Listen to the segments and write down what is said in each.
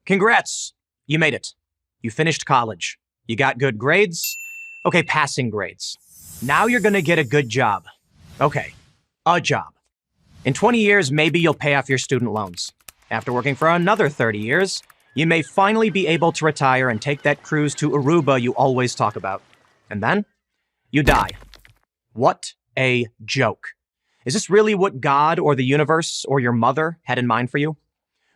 Congrats! You made it. You finished college. You got good grades. Okay, passing grades. Now you're gonna get a good job. Okay, a job. In 20 years, maybe you'll pay off your student loans. After working for another 30 years, you may finally be able to retire and take that cruise to Aruba you always talk about. And then, you die. What a joke. Is this really what God or the universe or your mother had in mind for you?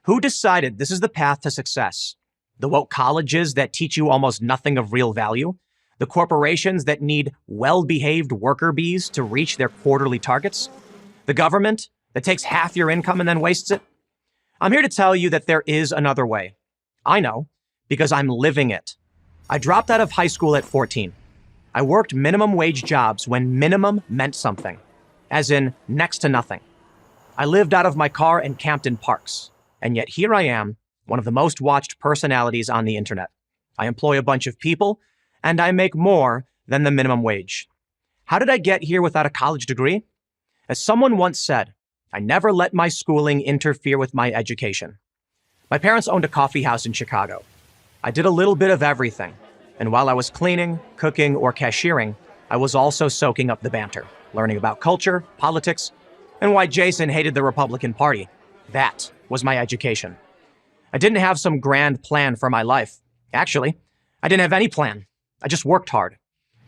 Who decided this is the path to success? The woke colleges that teach you almost nothing of real value? The corporations that need well-behaved worker bees to reach their quarterly targets? The government that takes half your income and then wastes it? I'm here to tell you that there is another way. I know, because I'm living it. I dropped out of high school at 14. I worked minimum wage jobs when minimum meant something, as in next to nothing. I lived out of my car and camped in parks. And yet here I am, one of the most watched personalities on the internet. I employ a bunch of people, and I make more than the minimum wage. How did I get here without a college degree? As someone once said, I never let my schooling interfere with my education. My parents owned a coffee house in Chicago. I did a little bit of everything, and while I was cleaning, cooking, or cashiering, I was also soaking up the banter, learning about culture, politics, and why Jason hated the Republican Party. That was my education. I didn't have some grand plan for my life. Actually, I didn't have any plan. I just worked hard.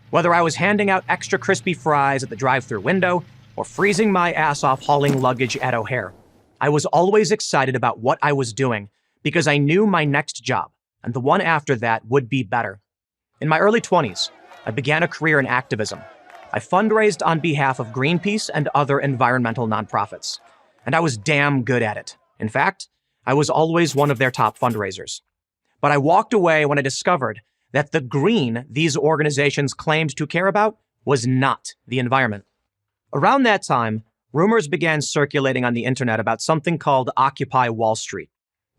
Whether I was handing out extra crispy fries at the drive-thru window or freezing my ass off hauling luggage at O'Hare, I was always excited about what I was doing because I knew my next job and the one after that would be better. In my early 20s, I began a career in activism. I fundraised on behalf of Greenpeace and other environmental nonprofits, and I was damn good at it. In fact, I was always one of their top fundraisers. But I walked away when I discovered that the green these organizations claimed to care about was not the environment. Around that time, rumors began circulating on the internet about something called Occupy Wall Street.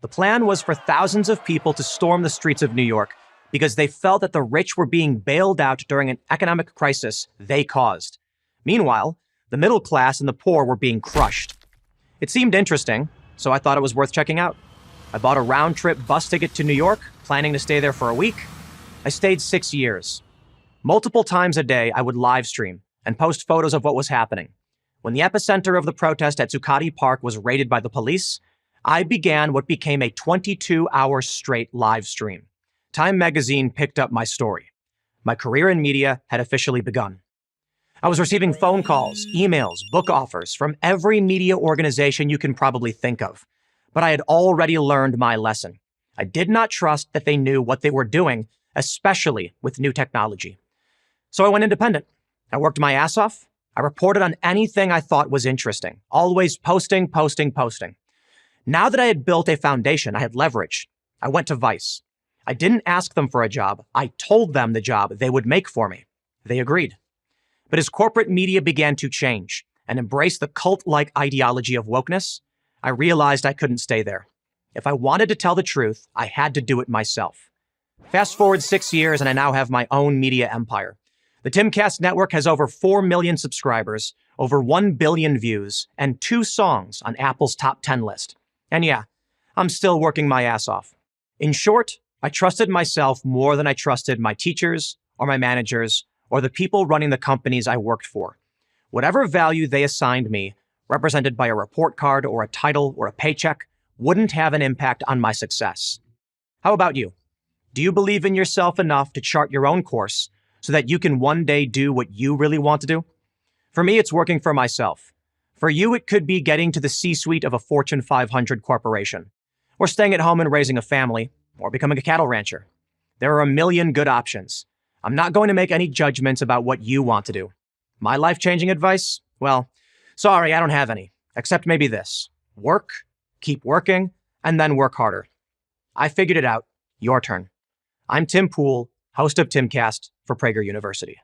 The plan was for thousands of people to storm the streets of New York because they felt that the rich were being bailed out during an economic crisis they caused. Meanwhile, the middle class and the poor were being crushed. It seemed interesting, so I thought it was worth checking out. I bought a round-trip bus ticket to New York, planning to stay there for a week. I stayed 6 years. Multiple times a day, I would live stream and post photos of what was happening. When the epicenter of the protest at Zuccotti Park was raided by the police, I began what became a 22-hour straight live stream. Time magazine picked up my story. My career in media had officially begun. I was receiving phone calls, emails, book offers from every media organization you can probably think of. But I had already learned my lesson. I did not trust that they knew what they were doing, especially with new technology. So I went independent. I worked my ass off. I reported on anything I thought was interesting, always posting. Now that I had built a foundation, I had leverage. I went to Vice. I didn't ask them for a job. I told them the job they would make for me. They agreed. But as corporate media began to change and embrace the cult-like ideology of wokeness, I realized I couldn't stay there. If I wanted to tell the truth, I had to do it myself. Fast forward 6 years and I now have my own media empire. The Timcast Network has over 4 million subscribers, over 1 billion views, and 2 songs on Apple's top 10 list. And yeah, I'm still working my ass off. In short, I trusted myself more than I trusted my teachers or my managers or the people running the companies I worked for. Whatever value they assigned me, represented by a report card or a title or a paycheck, wouldn't have an impact on my success. How about you? Do you believe in yourself enough to chart your own course so that you can one day do what you really want to do? For me, it's working for myself. For you, it could be getting to the C-suite of a Fortune 500 corporation, or staying at home and raising a family, or becoming a cattle rancher. There are a million good options. I'm not going to make any judgments about what you want to do. My life-changing advice? Well, sorry, I don't have any, except maybe this. Work, keep working, and then work harder. I figured it out. Your turn. I'm Tim Pool, host of Timcast for Prager University.